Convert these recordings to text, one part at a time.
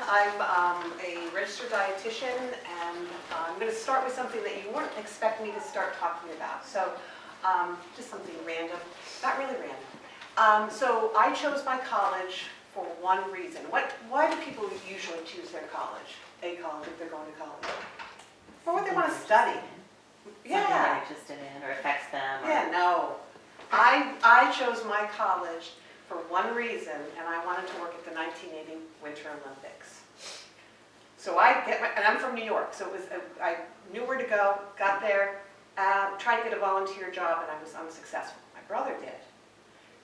I'm a registered dietitian, and I'm going to start with something that you weren't expecting me to start talking about. So just something random, not really random. So I chose my college for one reason. Why do people usually choose their college, a college, if they're going to college? For what they want to study. Something they're interested in or affects them. Or... Yeah, no. I chose my college for one reason, and I wanted to work at the 1980 Winter Olympics. So and I'm from New York, so I knew where to go, got there, tried to get a volunteer job, and I was unsuccessful. My brother did.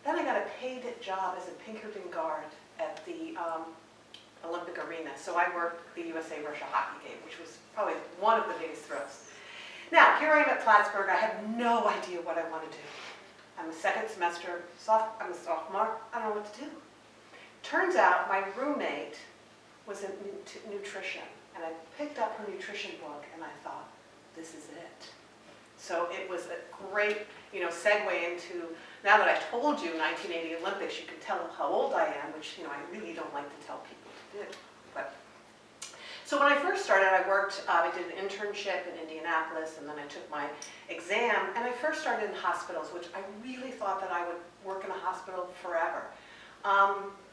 Then I got a paid job as a Pinkerton guard at the Olympic arena. So I worked the USA-Russia hockey game, which was probably one of the biggest thrills. Now, here I am at Plattsburgh. I have no idea what I want to do. I'm a second semester, I'm a sophomore, I don't know what to do. Turns out my roommate was in nutrition, and I picked up her nutrition book, and I thought, this is it. So it was a great, segue into, now that I told you 1980 Olympics, you can tell how old I am, which, I really don't like to tell people to do. So when I first started, I did an internship in Indianapolis, and then I took my exam, and I first started in hospitals, which I really thought that I would work in a hospital forever.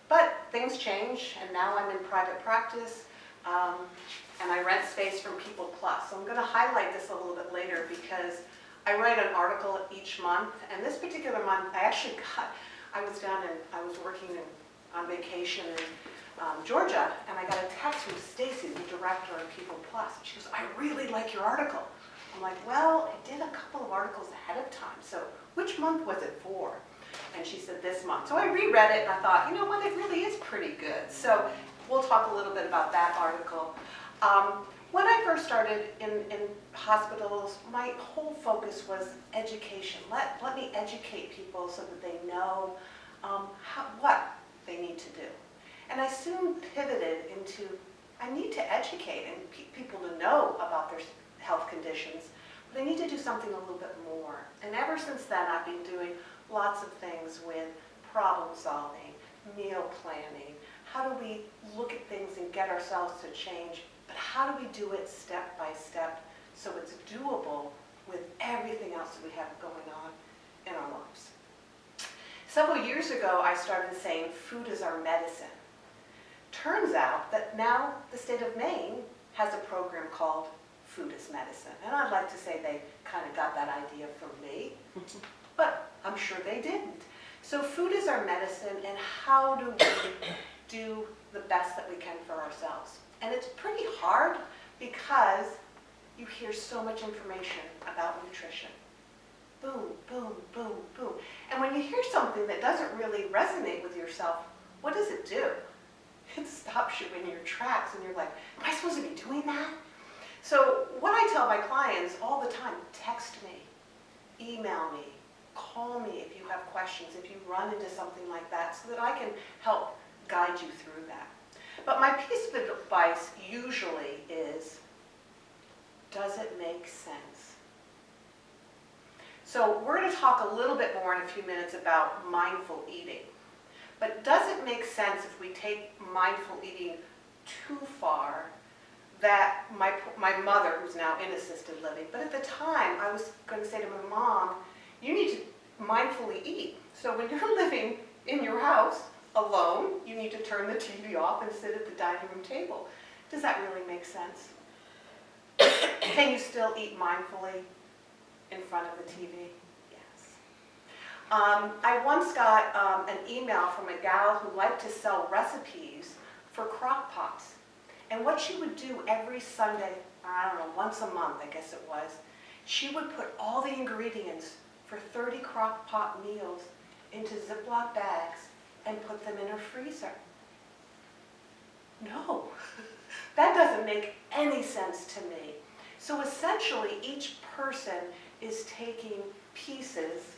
But things change, and now I'm in private practice, and I rent space from People Plus. So I'm going to highlight this a little bit later because I write an article each month, and this particular month I was working on vacation in Georgia, and I got a text from Stacy, the director of People Plus. She goes, I really like your article. I'm like, well, I did a couple of articles ahead of time, so which month was it for? And she said, this month. So I reread it, and I thought, you know what, it really is pretty good. So we'll talk a little bit about that article. When I first started in hospitals, my whole focus was education. Let me educate people so that they know what they need to do. And I soon pivoted into, I need to educate and people to know about their health conditions, but I need to do something a little bit more. And ever since then, I've been doing lots of things with problem solving, meal planning. How do we look at things and get ourselves to change, but how do we do it step by step so it's doable with everything else that we have going on in our lives? Several years ago, I started saying food is our medicine. Turns out that now the state of Maine has a program called Food is Medicine. And I'd like to say they kind of got that idea from me, but I'm sure they didn't. So food is our medicine, and how do we do the best that we can for ourselves? And it's pretty hard because you hear so much information about nutrition. Boom, boom, boom, boom. And when you hear something that doesn't really resonate with yourself, what does it do? It stops you in your tracks, and you're like, am I supposed to be doing that? So what I tell my clients all the time, text me, email me, call me if you have questions, if you run into something like that, so that I can help guide you through that. But my piece of advice usually is, does it make sense? So we're going to talk a little bit more in a few minutes about mindful eating. But does it make sense if we take mindful eating too far that my mother, who's now in assisted living, but at the time I was going to say to my mom, you need to mindfully eat. So when you're living in your house alone, you need to turn the TV off and sit at the dining room table. Does that really make sense? Can you still eat mindfully in front of the TV? I once got an email from a gal who liked to sell recipes for crock pots. And what she would do every Sunday, I don't know, once a month I guess it was, she would put all the ingredients for 30 crock pot meals into Ziploc bags and put them in her freezer. No, that doesn't make any sense to me. So essentially each person is taking pieces.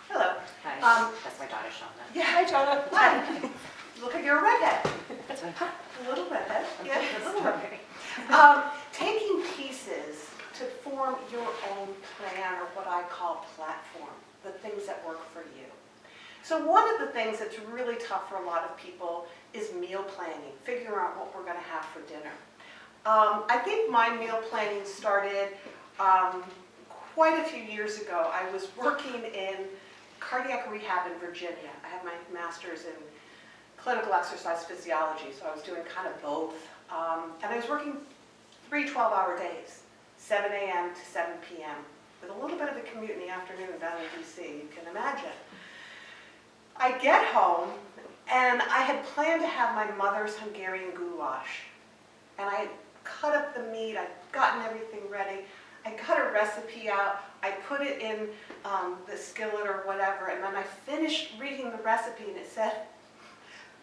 Hello. Hi, that's my daughter, Shauna. Yeah, hi, Shauna. Hi. Look like you're a redhead. That's right. A little redhead. Yeah, a little redhead. Taking pieces to form your own plan, or what I call platform, the things that work for you. So one of the things that's really tough for a lot of people is meal planning, figuring out what we're going to have for dinner. I think my meal planning started quite a few years ago. I was working in cardiac rehab in Virginia. I have my master's in clinical exercise physiology, so I was doing kind of both. And I was working 3 12-hour days, 7 a.m. to 7 p.m., with a little bit of a commute in the afternoon down in D.C., you can imagine. I get home, and I had planned to have my mother's Hungarian goulash. And I had cut up the meat, I'd gotten everything ready, I got a recipe out, I put it in the skillet or whatever, and then I finished reading the recipe, and it said,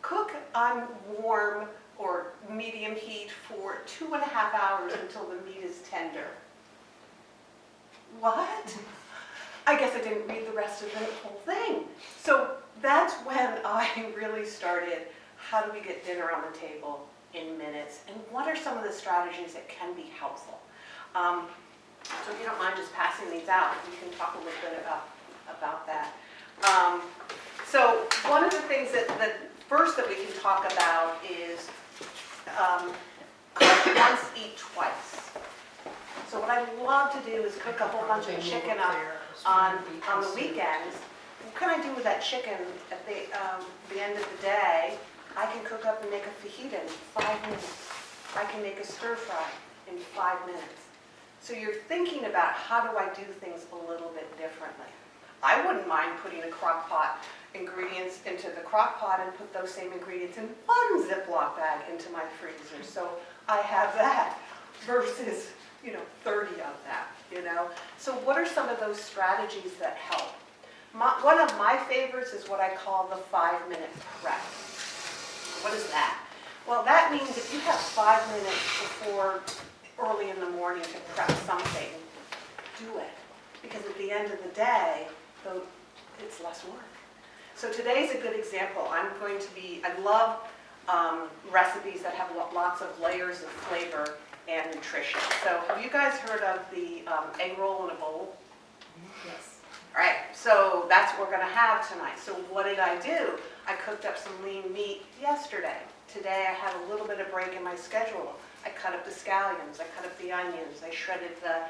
cook on warm or medium heat for 2.5 hours until the meat is tender. What? I guess I didn't read the rest of the whole thing. So that's when I really started, how do we get dinner on the table in minutes, and what are some of the strategies that can be helpful? So if you don't mind just passing these out, we can talk a little bit about that. So one of the things that first that we can talk about is cook once, eat twice. So what I love to do is cook a whole bunch of chicken up on the weekends. What can I do with that chicken at the end of the day? I can cook up and make a fajita in 5 minutes. I can make a stir fry in 5 minutes. So you're thinking about, how do I do things a little bit differently? I wouldn't mind putting a crock pot ingredients into the crock pot and put those same ingredients in one Ziploc bag into my freezer. So I have that versus, 30 of that, So what are some of those strategies that help? One of my favorites is what I call the 5-minute prep. What is that? Well, that means if you have 5 minutes before early in the morning to prep something, do it. Because at the end of the day, it's less work. So today's a good example. I love recipes that have lots of layers of flavor and nutrition. So have you guys heard of the egg roll in a bowl? Yes. All right, so that's what we're going to have tonight. So what did I do? I cooked up some lean meat yesterday. Today I had a little bit of break in my schedule. I cut up the scallions, I cut up the onions, I shredded the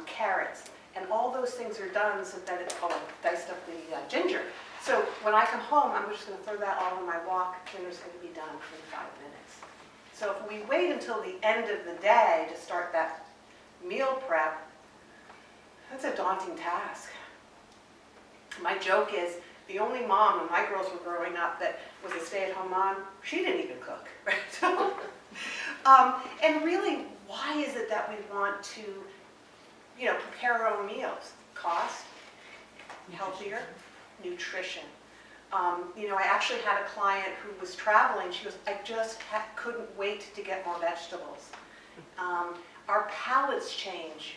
carrots, and all those things are done so that it's, I diced up the ginger. So when I come home, I'm just going to throw that all in my wok. Dinner's going to be done in 5 minutes. So if we wait until the end of the day to start that meal prep, that's a daunting task. My joke is, the only mom when my girls were growing up that was a stay-at-home mom, she didn't even cook, right? And really, why is it that we want to, prepare our own meals? Cost, healthier, nutrition. I actually had a client who was traveling. She goes, I just couldn't wait to get more vegetables. Our palates change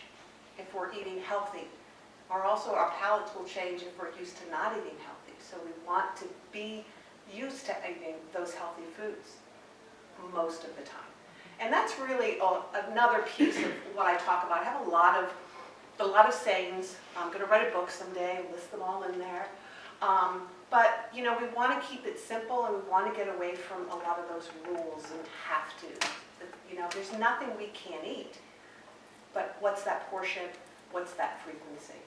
if we're eating healthy. Or also our palates will change if we're used to not eating healthy. So we want to be used to eating those healthy foods most of the time. And that's really another piece of what I talk about. I have a lot of sayings. I'm going to write a book someday and list them all in there. But we want to keep it simple, and we want to get away from a lot of those rules and have-tos. There's nothing we can't eat. But what's that portion? What's that frequency?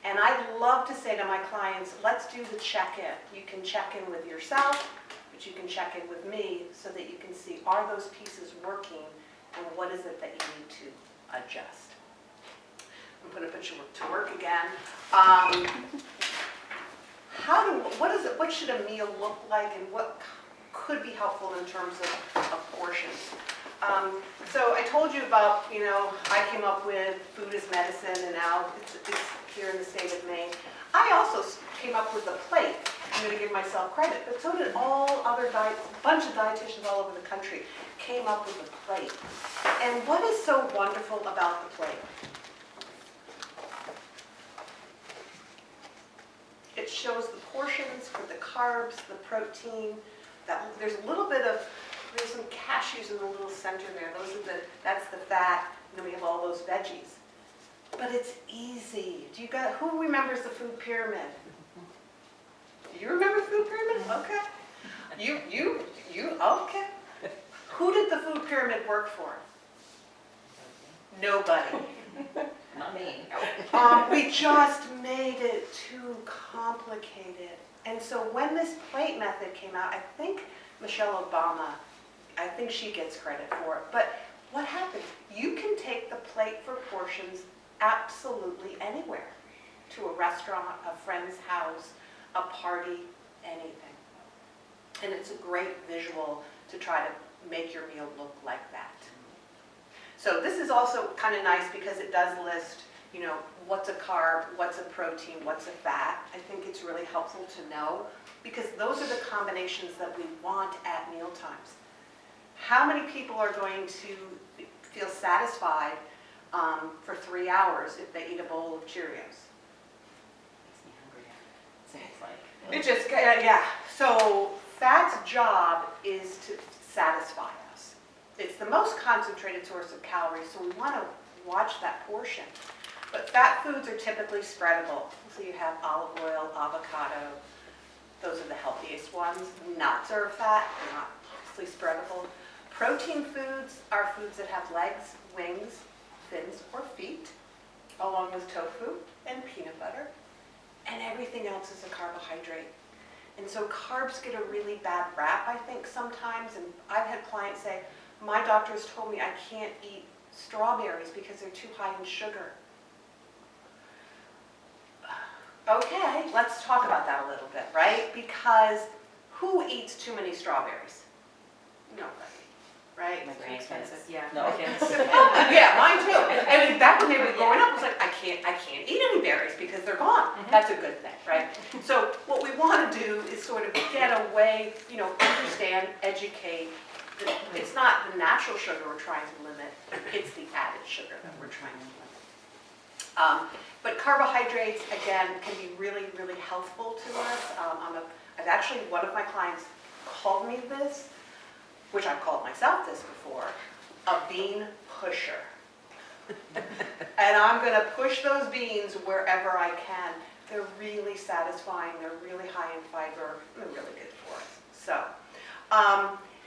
And I love to say to my clients, let's do the check-in. You can check in with yourself, but you can check in with me so that you can see, are those pieces working, and what is it that you need to adjust? I'm going to put you to work again. What should a meal look like, and what could be helpful in terms of portions? So I told you about, I came up with food as medicine, and now it's here in the state of Maine. I also came up with a plate. I'm going to give myself credit, but so did all other a bunch of dietitians all over the country came up with a plate. And what is so wonderful about the plate? It shows the portions for the carbs, the protein. There's a little bit of, there's some cashews in the little center there. That's the fat, and then we have all those veggies. But it's easy. Who remembers the food pyramid? You remember food pyramid? Okay. Okay. Who did the food pyramid work for? Nobody. Not me. We just made it too complicated. And so when this plate method came out, I think Michelle Obama, I think she gets credit for it. But what happens? You can take the plate for portions absolutely anywhere. To a restaurant, a friend's house, a party, anything. And it's a great visual to try to make your meal look like that. So this is also kind of nice because it does list, you know, what's a carb, what's a protein, what's a fat. I think it's really helpful to know because those are the combinations that we want at meal times. How many people are going to feel satisfied for 3 hours if they eat a bowl of Cheerios? Makes me hungry. Seems like. It just, yeah. So fat's job is to satisfy us. It's the most concentrated source of calories, so we want to watch that portion. But fat foods are typically spreadable. So you have olive oil, avocado. Those are the healthiest ones. Nuts are fat. They're not obviously spreadable. Protein foods are foods that have legs, wings, fins, or feet, along with tofu and peanut butter. And everything else is a carbohydrate. And so carbs get a really bad rap, I think, sometimes. And I've had clients say, my doctor's told me I can't eat strawberries because they're too high in sugar. Okay, let's talk about that a little bit, right? Because who eats too many strawberries? Nobody, right? My grandkids. Yeah. No. Yeah, mine too. I mean, back when they were growing up, it was like, I can't eat any berries because they're gone. That's a good thing, right? So what we want to do is sort of get away, you know, understand, educate. It's not the natural sugar we're trying to limit, it's the added sugar that we're trying to limit. But carbohydrates, again, can be really, really helpful to us. I've actually, one of my clients called me this, which I've called myself this before, a bean pusher. And I'm going to push those beans wherever I can. They're really satisfying, they're really high in fiber, they're really good for us. So,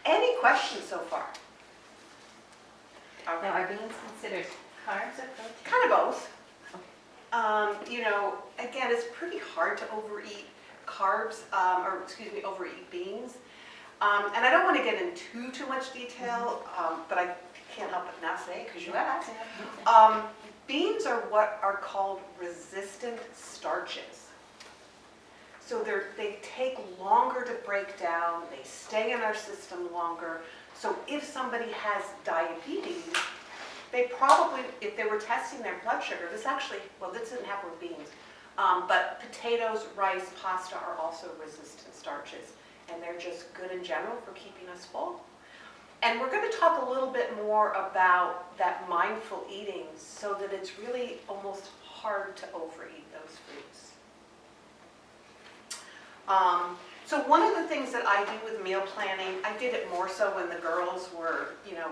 any questions so far? Okay. Now, are beans considered carbs or protein? Kind of both. You know, again, it's pretty hard to overeat carbs, overeat beans. And I don't want to get into too much detail, but I can't help but now say it because you asked. Beans are what are called resistant starches. So they take longer to break down, they stay in our system longer. So if somebody has diabetes, they probably, if they were testing their blood sugar, this didn't happen with beans, but potatoes, rice, pasta are also resistant starches. And they're just good in general for keeping us full. And we're going to talk a little bit more about that mindful eating so that it's really almost hard to overeat those foods. So one of the things that I do with meal planning, I did it more so when the girls were, you know,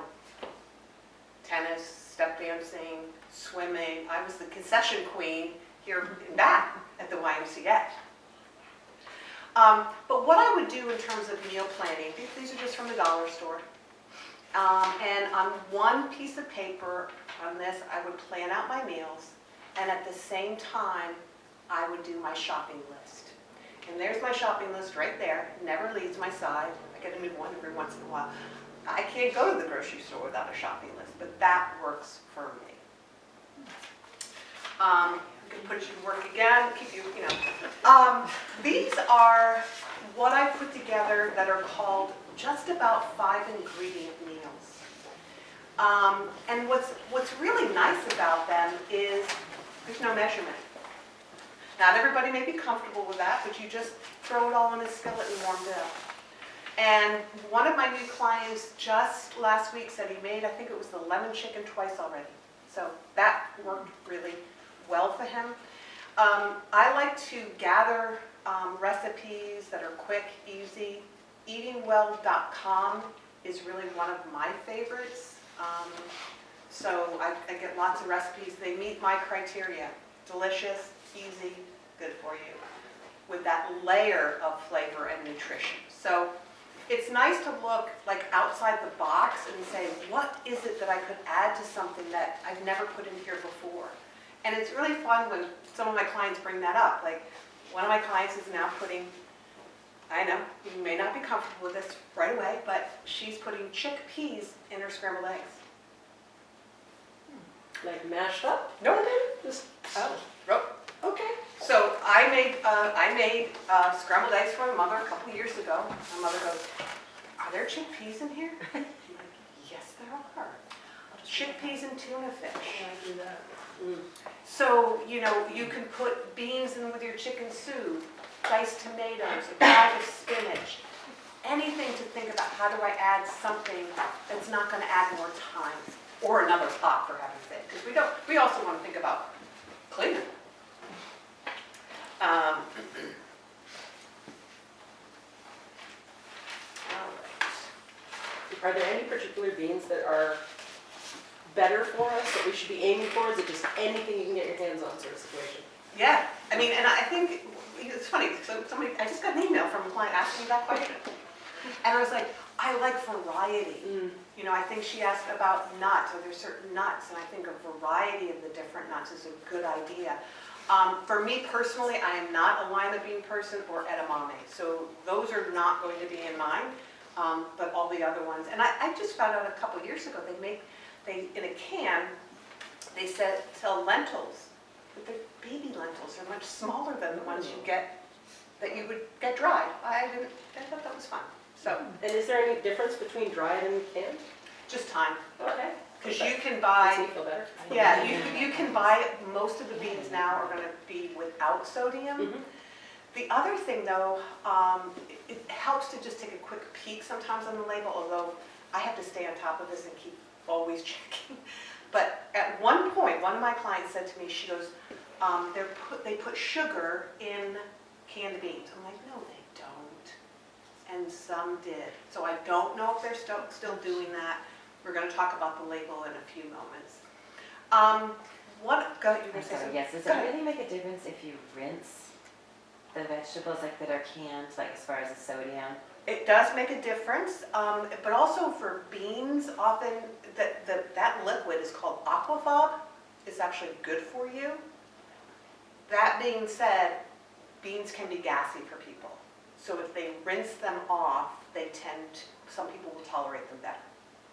tennis, step dancing, swimming. I was the concession queen here in Bath at the YMCA. But what I would do in terms of meal planning, these are just from the dollar store. And on one piece of paper on this, I would plan out my meals. And at the same time, I would do my shopping list. And there's my shopping list right there. It never leaves my side. I get a new one every once in a while. I can't go to the grocery store without a shopping list, but that works for me. You can put you to work again, keep you, you know. These are what I put together that are called just about 5 ingredient meals. And what's really nice about them is there's no measurement. Not everybody may be comfortable with that, but you just throw it all in a skillet and warm it up. And one of my new clients just last week said he made, I think it was the lemon chicken twice already. So that worked really well for him. I like to gather recipes that are quick, easy. Eatingwell.com is really one of my favorites. So I get lots of recipes. They meet my criteria. Delicious, easy, good for you. with that layer of flavor and nutrition. So it's nice to look like outside the box and say, what is it that I could add to something that I've never put in here before? And it's really fun when some of my clients bring that up. Like one of my clients is now putting, I know you may not be comfortable with this right away, but she's putting chickpeas in her scrambled eggs. Like mashed up? Nope. Just, Nope. okay. So I made scrambled eggs for my mother a couple years ago. My mother goes, "Are there chickpeas in here?" I'm like, "Yes, there are. Chickpeas and tuna fish." I do that. So, you know, you can put beans in with your chicken soup, diced tomatoes, a bag of spinach, anything to think about how do I add something that's not going to add more time or another pot, for heaven's sake, because we also want to think about cleaning. All right. Are there any particular beans that are better for us that we should be aiming for? Is it just anything you can get your hands on sort of situation? Yeah, I mean, and I think it's funny. So I just got an email from a client asking me that question, and I was like, I like variety. You know, I think she asked about nuts. Are there certain nuts? And I think a variety of the different nuts is a good idea. For me personally, I am not a lima bean person or edamame, so those are not going to be in mine. But all the other ones, and I just found out a couple years ago they in a can they sell lentils, but the baby lentils are much smaller than the ones you get that you would get dried. I thought that was fun. So And is there any difference between dried and canned? just time, Okay. because you can Makes buy. me feel better. Yeah, you can buy, most of the beans now are going to be without sodium. Mhm. The other thing though, it helps to just take a quick peek sometimes on the label, although I have to stay on top of this and keep always checking. But at one point, one of my clients said to me, she goes, they put sugar in canned beans. I'm like, no, they don't. And some did. So I don't know if they're still doing that. We're going to talk about the label in a few moments. Go ahead, you were going I'm to say sorry, something? yes, does Go it ahead. really make a difference if you rinse the vegetables like that are canned, like as far as the sodium? It does make a difference, but also for beans, often that liquid is called aquafaba. It's actually good for you. That being said, beans can be gassy for people. So if they rinse them off, some people will tolerate them better.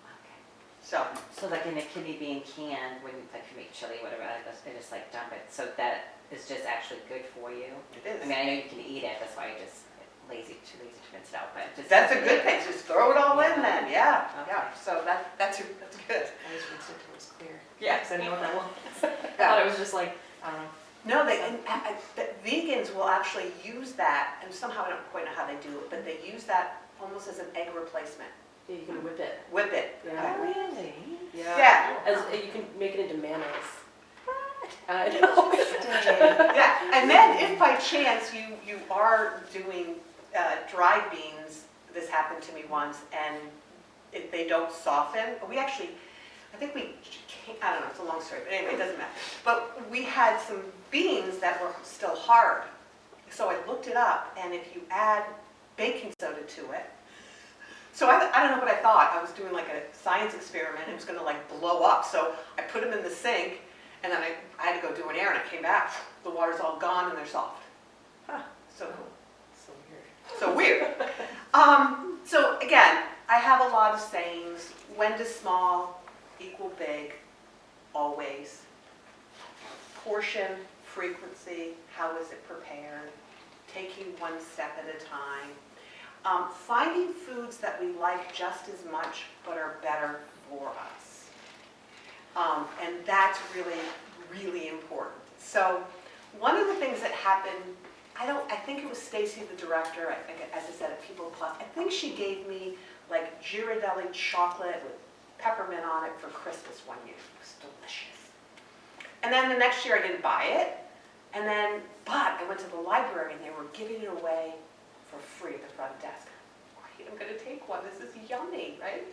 Okay. So, So like in a kidney bean can, when like you make chili, whatever, they just like dump it. So that is just actually good for you. it is. I mean, I know you can eat it, that's why I just too lazy to rinse it out, but just. That's a good thing, just throw it all in then, yeah, Okay. yeah. So that's good. I just rinsed it till it was clear. Yeah. Because I didn't know what that was. I thought it was just like, I don't know. No, vegans will actually use that, and somehow I don't quite know how they do it, but they use that almost as an egg replacement. Yeah, you can whip it. Whip it. Yeah. Really? Yeah. As you can make it into mayonnaise. I know. Yeah, and then if by chance you are doing dried beans, this happened to me once, and if they don't soften, I don't know, it's a long story, but anyway, it doesn't matter. But we had some beans that were still hard. So I looked it up, and if you add baking soda to it, so I don't know what I thought. I was doing like a science experiment. It was going to like blow up. So I put them in the sink, and then I had to go do an air, and I came back. The water's all gone, and they're soft. Huh, so cool. So weird. So again, I have a lot of sayings. When does small equal big? Always. Portion, frequency, how is it prepared? Taking one step at a time. Finding foods that we like just as much but are better for us. And that's really, really important. So one of the things that happened, I think it was Stacy, the director, as I said, at People Plus, I think she gave me like Ghirardelli chocolate with peppermint on it for Christmas one year. It was delicious. And then the next year I didn't buy it. But I went to the library and they were giving it away for free at the front desk. Great, I'm going to take one. This is yummy, right?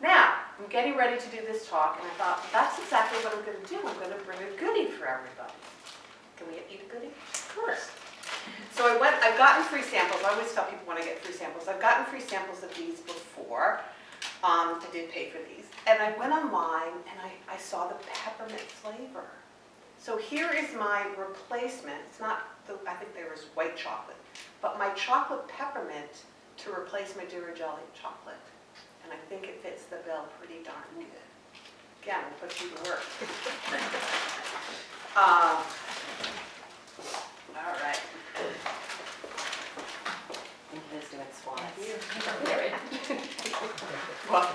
Now, I'm getting ready to do this talk, and I thought, that's exactly what I'm going to do. I'm going to bring a goodie for everybody. Can we eat a goodie? Of course. So I've gotten free samples. I always tell people when I get free samples, I've gotten free samples of these before. I did pay for these. And I went online and I saw the peppermint flavor. So here is my replacement. It's not, I think there was white chocolate, but my chocolate peppermint to replace my Durajolly chocolate. And I think it fits the bill pretty darn good. Again, we'll put you to work. All right. Think of it as doing squats. Well,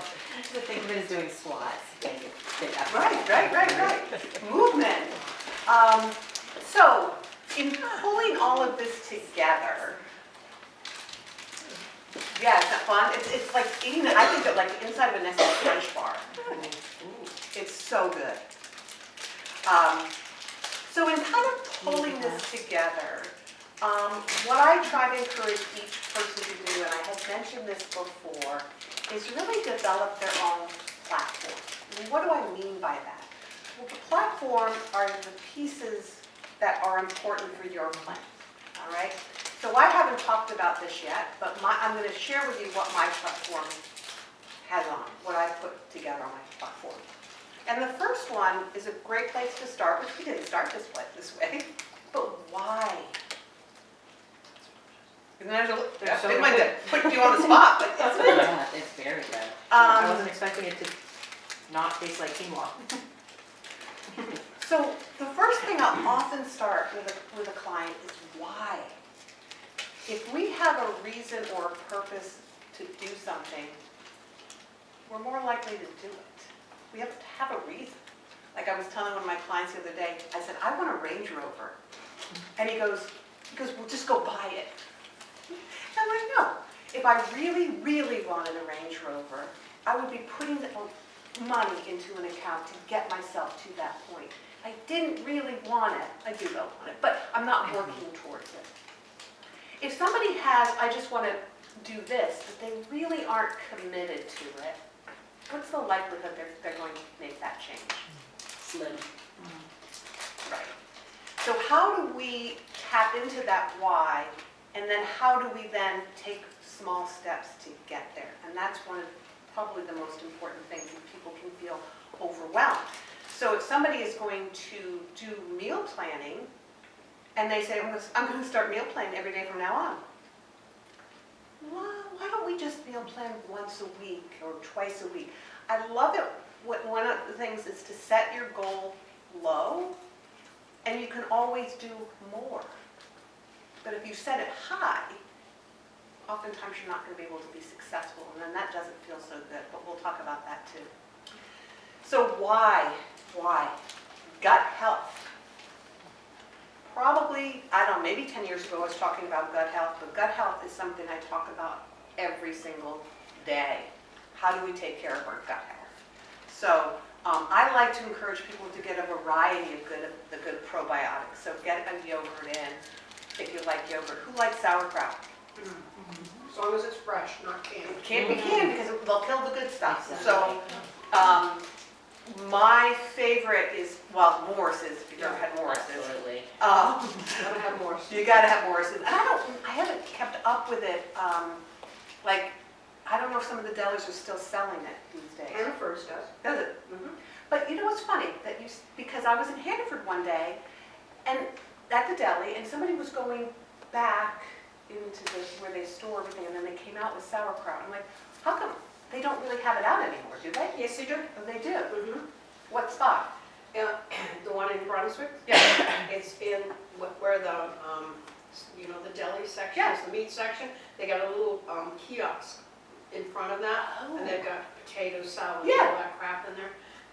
The think of it as doing squats. Big effort. right. Movement. So, in pulling all of this together, yeah, isn't that fun? It's like eating, I think of like the inside of a Nestle Crunch bar. It's so good. So in kind of pulling this together, what I try to encourage each person to do, and I had mentioned this before, is really develop their own platform. And what do I mean by that? Well, the platform are the pieces that are important for your plan, all right? So I haven't talked about this yet, but I'm going to share with you what my platform has on, what I put together on my platform. And the first one is a great place to start, which we didn't start this way, but why? Isn't that They're so didn't mind to put you on the spot, but isn't it? Yeah, it's very good. I wasn't expecting it to not taste like quinoa. So the first thing I'll often start with a client is why. If we have a reason or a purpose to do something, we're more likely to do it. We have to have a reason. Like I was telling one of my clients the other day, I said, I want a Range Rover. And he goes, well, just go buy it. And I'm like, no. If I really, really wanted a Range Rover, I would be putting the money into an account to get myself to that point. I didn't really want it. I do though want it, but I'm not working towards it. If somebody has, I just want to do this, but they really aren't committed to it, what's the likelihood they're going to make that change? Slim. Right. So how do we tap into that why, and then how do we then take small steps to get there? And that's one of probably the most important things when people can feel overwhelmed. So if somebody is going to do meal planning, and they say, I'm going to start meal planning every day from now on. Why don't we just meal plan once a week or twice a week? I love it. One of the things is to set your goal low, and you can always do more. But if you set it high, oftentimes you're not going to be able to be successful, and then that doesn't feel so good, but we'll talk about that too. So why? Gut health. Probably, I don't know, maybe 10 years ago I was talking about gut health, but gut health is something I talk about every single day. How do we take care of our gut health? So I like to encourage people to get a variety of the good probiotics. So get a yogurt in, if you like yogurt. Who likes sauerkraut? As long as it's fresh, not canned. It can't be canned because they'll kill the good stuff. Exactly. So my favorite is, well, Morris's, if you've ever had Morris's. Absolutely. Gotta have more. You gotta have Morris's. And I haven't kept up with it. Like, I don't know if some of the delis are still selling it these days. Hannaford's does. Does it? But you know what's funny? Because I was in Hannaford one day, and at the deli, and somebody was going back into where they store everything, and then they came out with sauerkraut. I'm like, how come they don't really have it out anymore, do they? Yes, they do. Oh, they do. Mm-hmm. What spot? The one in Brunswick, Yeah. it's in where the, the deli section is, the meat section. They got a little kiosk in front of that, and they've got potato salad and all that crap in there.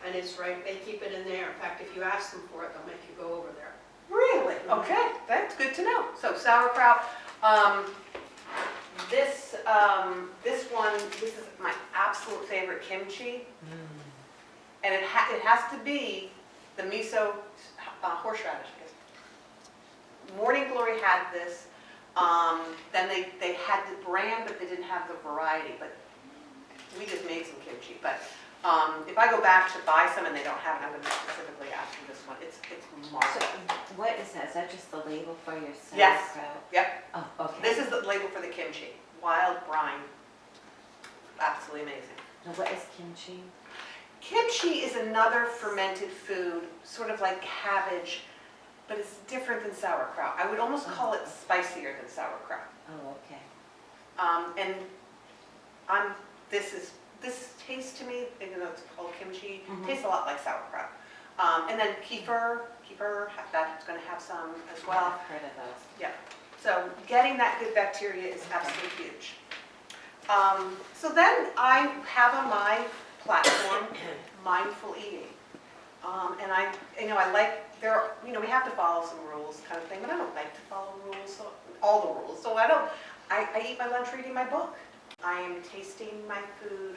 And it's right, they keep it in there. In fact, if you ask them for it, they'll make you go over there. Really? Okay, that's good to know. So sauerkraut. This is my absolute favorite kimchi, and it has to be the miso horseradish. Morning Glory had this. Then they had the brand, but they didn't have the variety. But we just made some kimchi. But If I go back to buy some and they don't have it, I'm gonna specifically ask for this one. It's So marvelous. what is that? Is that just the label for your Yes. sauerkraut? Yep, Oh, okay. this is the label for the kimchi, wild brine. Absolutely amazing. Now what is kimchi? Kimchi is another fermented food, sort of like cabbage, but it's different than sauerkraut. I would almost call it spicier than sauerkraut. Oh, okay. And this tastes to me, even though it's called kimchi, Mhm. tastes a lot like sauerkraut. And then kefir, that's going to have some as well. I've heard of those. So getting that good bacteria is absolutely huge. So then I have on my platform mindful eating. And I like, we have to follow some rules kind of thing, but I don't like to follow rules, all the rules. So I eat my lunch reading my book. I am tasting my food,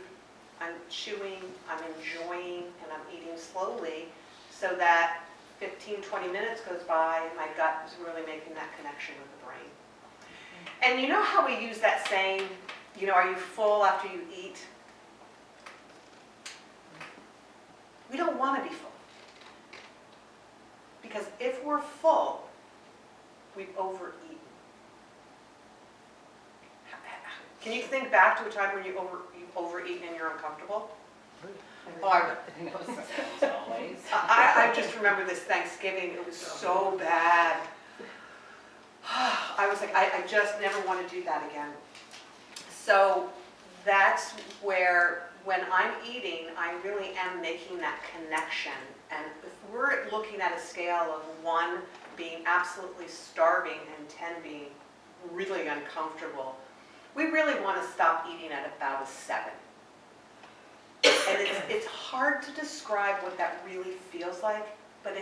I'm chewing, I'm enjoying, and I'm eating slowly so that 15, 20 minutes goes by and my gut is really making that connection with the brain. And you know how we use that saying, are you full after you eat? We don't want to be full. Because if we're full, we've overeaten. Can you think back to a time when you've overeaten and you're uncomfortable? I just remember this Thanksgiving, it was so bad. I was like, I just never want to do that again. So that's where, when I'm eating, I really am making that connection. And if we're looking at a scale of 1 being absolutely starving and 10 being really uncomfortable, we really want to stop eating at about a 7. And it's hard to describe what that really feels like, but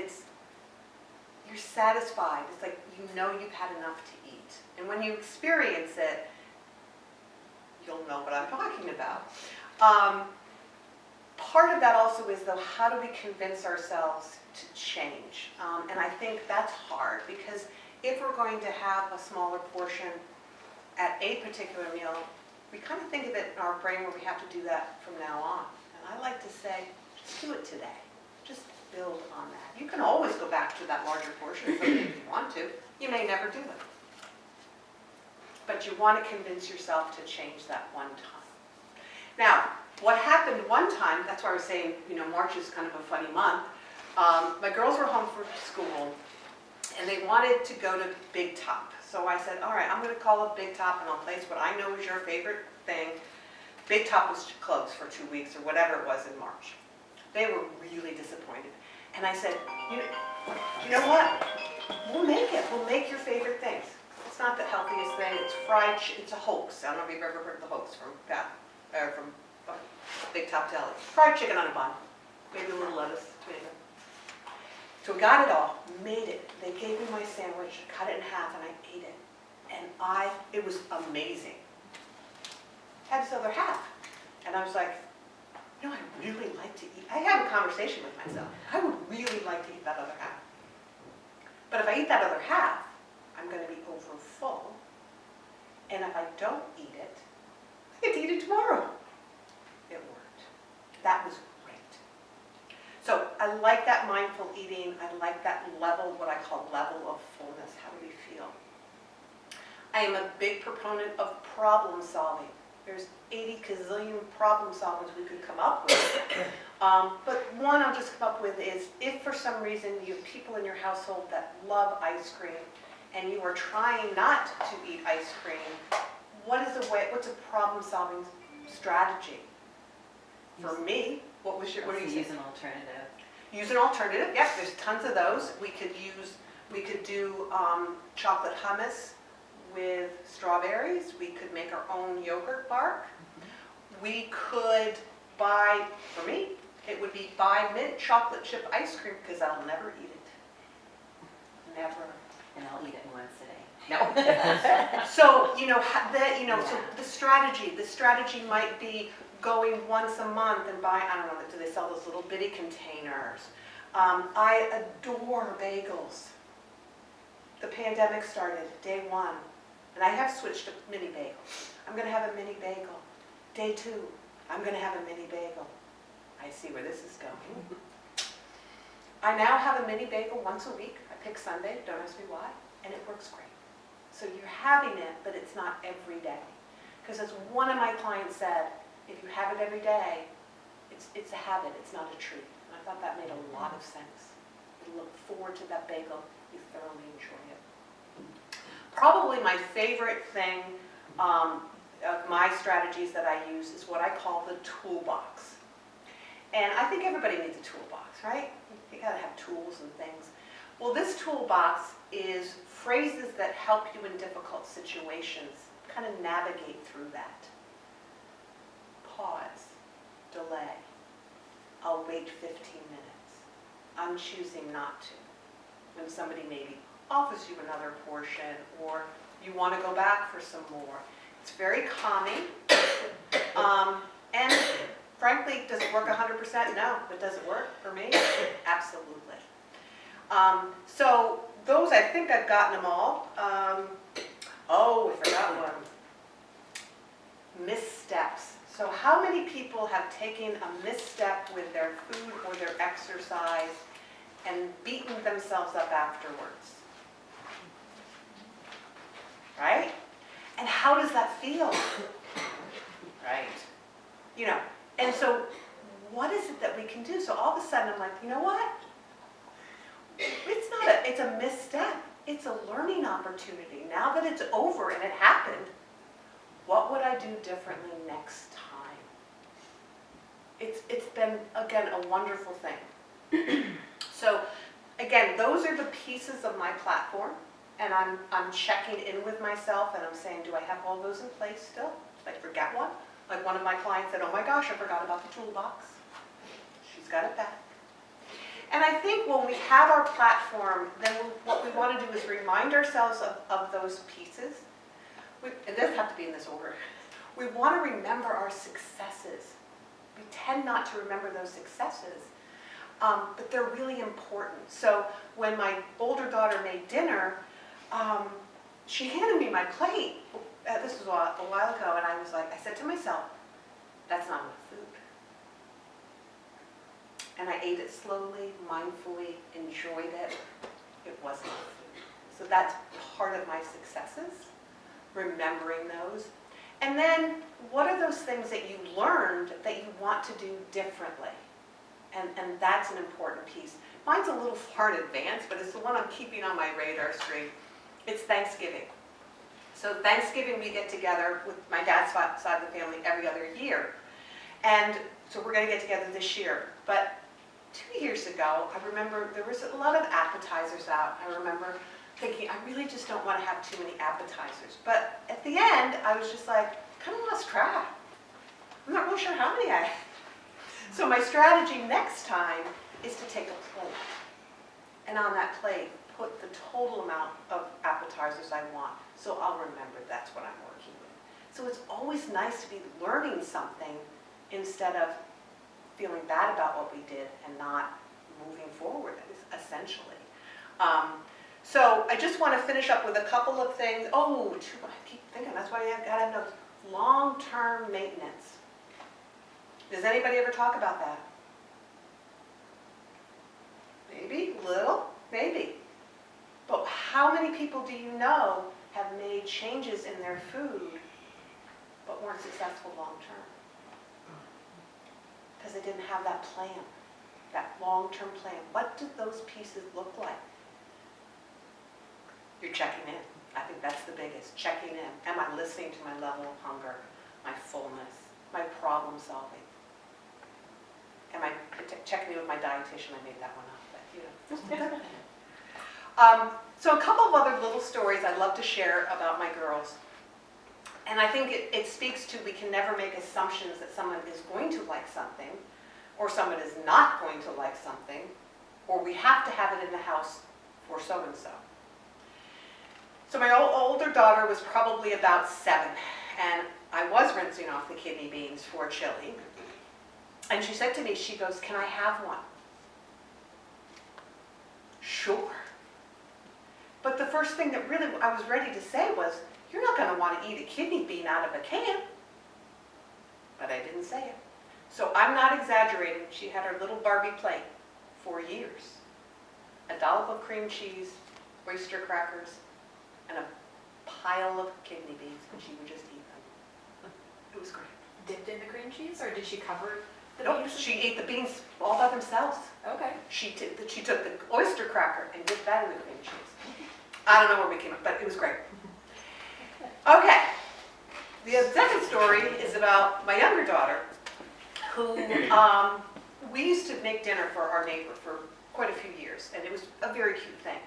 you're satisfied. It's like you've had enough to eat. And when you experience it, you'll know what I'm talking about. Part of that also is, though, how do we convince ourselves to change? And I think that's hard, because if we're going to have a smaller portion at a particular meal, we kind of think of it in our brain where we have to do that from now on. And I like to say, just do it today. Just build on that. You can always go back to that larger portion if you want to. You may never do it. But you want to convince yourself to change that one time. Now, what happened one time, that's why I was saying, March is kind of a funny month. My girls were home from school, and they wanted to go to Big Top. So I said, all right, I'm going to call up Big Top, and I'll place what I know is your favorite thing. Big Top was closed for 2 weeks, or whatever it was in March. They were really disappointed. And I said, you know what? We'll make it. We'll make your favorite things. It's not the healthiest thing. It's fried. It's a hoax. I don't know if you've ever heard of the hoax from Big Top Deli. Fried chicken on a bun. Maybe a little lettuce, tomato. So we got it all, made it. They gave me my sandwich, cut it in half, and I ate it. And it was amazing. Had this other half. And I was like, I really like to eat. I have a conversation with myself. I would really like to eat that other half. But if I eat that other half, I'm going to be over full. And if I don't eat it, I get to eat it tomorrow. It worked. That was great. So I like that mindful eating. I like that level, what I call level of fullness. How do we feel? I am a big proponent of problem solving. There's 80 gazillion problem solvers we could come up with. But one I'll just come up with is, if for some reason you have people in your household that love ice cream and you are trying not to eat ice cream, what's a problem solving strategy? For me, what do you Use think? an alternative. Use an alternative, yes, there's tons of those. We could do chocolate hummus with strawberries. We could make our own yogurt bark. We could buy, for me, it would be buy mint chocolate chip ice cream, because I'll never eat it. Never. And I'll eat it once a day. No. So, so the strategy might be going once a month and buy, I don't know, do they sell those little bitty containers? I adore bagels. The pandemic started day 1, and I have switched to mini bagels. I'm going to have a mini bagel. Day 2, I'm going to have a mini bagel. I see where this is going. I now have a mini bagel once a week. I pick Sunday, don't ask me why, and it works great. So you're having it, but it's not every day. Because as one of my clients said, if you have it every day, it's a habit, it's not a treat. And I thought that made a lot of sense. You look forward to that bagel, you thoroughly enjoy it. Probably my favorite thing of my strategies that I use is what I call the toolbox. And I think everybody needs a toolbox, right? You gotta have tools and things. Well, this toolbox is phrases that help you in difficult situations, kind of navigate through that. Pause, delay, I'll wait 15 minutes, I'm choosing not to. When somebody maybe offers you another portion or you want to go back for some more. It's very calming. And frankly, does it work 100%? No, but does it work for me? Absolutely. So those, I think I've gotten them all. Oh, I forgot one. Missteps. So how many people have taken a misstep with their food or their exercise and beaten themselves up afterwards? Right? And how does that feel? Right? You know, and so what is it that we can do? So all of a sudden I'm like, you know what? It's a misstep. It's a learning opportunity. Now that it's over and it happened, what would I do differently next time? It's been, again, a wonderful thing. So, again, those are the pieces of my platform, and I'm checking in with myself, and I'm saying, do I have all those in place still? Did I forget one? Like one of my clients said, oh my gosh, I forgot about the toolbox. She's got it back. And I think when we have our platform, then what we want to do is remind ourselves of those pieces. It doesn't have to be in this order. We want to remember our successes. We tend not to remember those successes, but they're really important. So when my older daughter made dinner, she handed me my plate. This was a while ago, and I was like, I said to myself, that's not enough food. And I ate it slowly, mindfully, enjoyed it. It wasn't enough food. So that's part of my successes, remembering those. And then, what are those things that you learned that you want to do differently? And that's an important piece. Mine's a little far in advance, but it's the one I'm keeping on my radar screen. It's Thanksgiving. So Thanksgiving we get together with my dad's side of the family every other year. And so we're going to get together this year. But 2 years ago, I remember there was a lot of appetizers out. I remember thinking, I really just don't want to have too many appetizers. But at the end, I was just like, kind of lost track. I'm not really sure how many I had. So my strategy next time is to take a plate. And on that plate, put the total amount of appetizers I want. So I'll remember that's what I'm working with. So it's always nice to be learning something instead of feeling bad about what we did and not moving forward, essentially. So I just want to finish up with a couple of things. I keep thinking, that's why I've got to have notes. Long-term maintenance. Does anybody ever talk about that? Maybe, little, maybe. But how many people do you know have made changes in their food but weren't successful long-term? Because they didn't have that plan, that long-term plan. What do those pieces look like? You're checking in. I think that's the biggest, checking in. Am I listening to my level of hunger, my fullness, my problem solving? Am I checking in with my dietitian? I made that one up, but you know. So a couple of other little stories I'd love to share about my girls. And I think it speaks to we can never make assumptions that someone is going to like something, or someone is not going to like something, or we have to have it in the house for so-and-so. So my older daughter was probably about 7, and I was rinsing off the kidney beans for chili. And she said to me, she goes, "Can I have one?" Sure. But the first thing that really I was ready to say was, you're not going to want to eat a kidney bean out of a can. But I didn't say it. So I'm not exaggerating, she had her little Barbie plate for years. A dollop of cream cheese, oyster crackers, and a pile of kidney beans, and she would just eat them. It was great. Dipped in the cream cheese, or did she cover the Nope, beans? she ate the beans all by themselves. Okay. She took the oyster cracker and dipped that in the cream cheese. I don't know where we came up, but it was great. Okay, the second story is about my younger daughter, who we used to make dinner for our neighbor for quite a few years, and it was a very cute thing.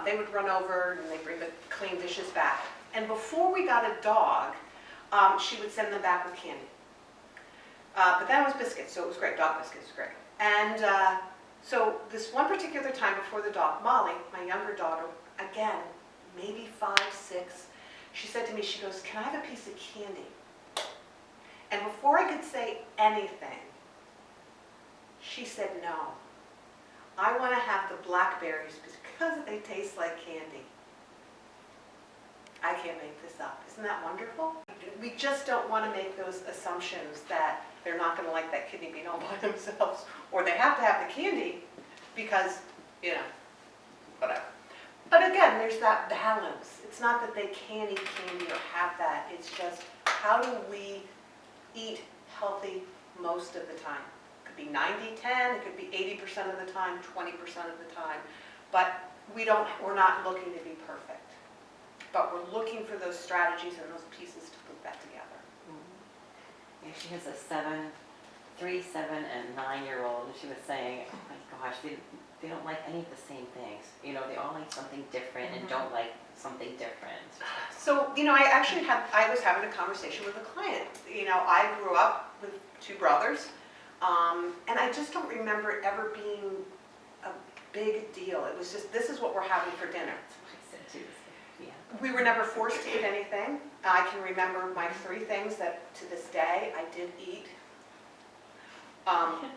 They would run over and they'd bring the clean dishes back. And before we got a dog, she would send them back with candy. But that was biscuits, so it was great. Dog biscuits was great. And so this one particular time before the dog, Molly, my younger daughter, again, maybe 5, 6, she said to me, she goes, "Can I have a piece of candy?" And before I could say anything, she said, "No. I want to have the blackberries because they taste like candy." I can't make this up. Isn't that wonderful? We just don't want to make those assumptions that they're not going to like that kidney bean all by themselves, or they have to have the candy because, whatever. But again, there's that balance. It's not that they can't eat candy or have that. It's just, how do we eat healthy most of the time? It could be 90-10, it could be 80% of the time, 20% of the time. But we're not looking to be perfect. But we're looking for those strategies and those pieces to put that together. Yeah, she has a 3, 7, and 9-year-old, and she was saying, oh my gosh, they don't like any of the same things. They all like something different and don't like something different. So, I was having a conversation with a client. I grew up with 2 brothers, and I just don't remember it ever being a big deal. It was just, this is what we're having for dinner. I said too. Yeah. We were never forced to eat anything. I can remember my 3 things that to this day I did eat. Oh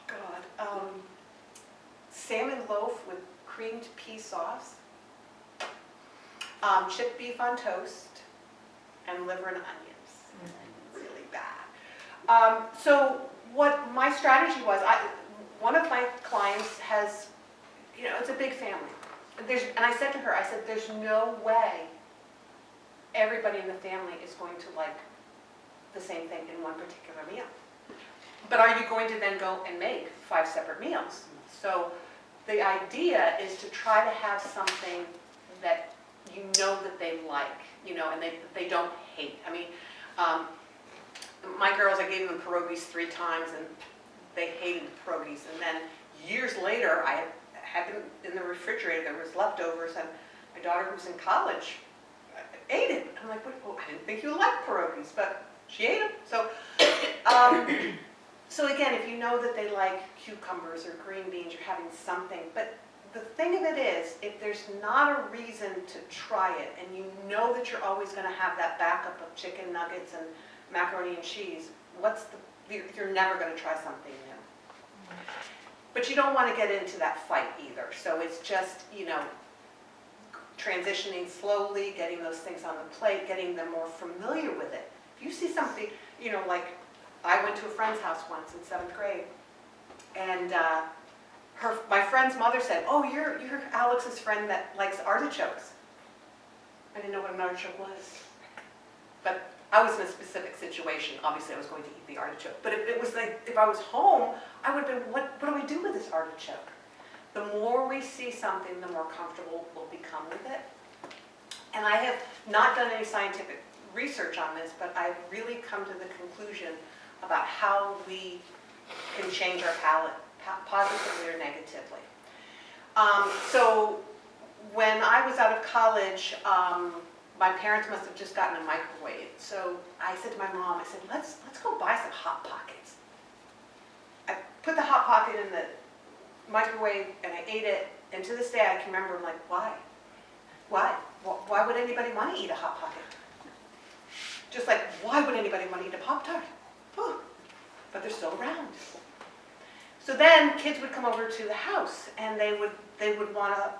God. Salmon loaf with creamed pea sauce, chipped beef on toast, and liver and onions. Really bad. So what my strategy was, one of my clients has, it's a big family. And I said to her, there's no way everybody in the family is going to like the same thing in one particular meal. But are you going to then go and make 5 separate meals? So the idea is to try to have something that that they like, and they don't hate. I mean, my girls, I gave them pierogies 3 times, and they hated the pierogies. And then years later, I had them in the refrigerator. There was leftovers, and my daughter, who's in college, ate it. I'm like, well, I didn't think you liked pierogies, but she ate them. So, so again, if you know that they like cucumbers or green beans, you're having something. But the thing of it is, if there's not a reason to try it, and you know that you're always going to have that backup of chicken nuggets and macaroni and cheese, you're never going to try something new. But you don't want to get into that fight either. So it's just, transitioning slowly, getting those things on the plate, getting them more familiar with it. If you see something, like I went to a friend's house once in 7th grade, and my friend's mother said, "Oh, you're Alex's friend that likes artichokes." I didn't know what an artichoke was. But I was in a specific situation. Obviously, I was going to eat the artichoke. But if I was home, I would have been, what do we do with this artichoke? The more we see something, the more comfortable we'll become with it. And I have not done any scientific research on this, but I've really come to the conclusion about how we can change our palate, positively or negatively. So when I was out of college, my parents must have just gotten a microwave. So I said to my mom, let's go buy some Hot Pockets. I put the Hot Pocket in the microwave and I ate it. And to this day, I can remember, like, why? Why would anybody want to eat a Hot Pocket? Just like, why would anybody want to eat a Pop-Tart? Oh, but they're still around. So then kids would come over to the house and they would want a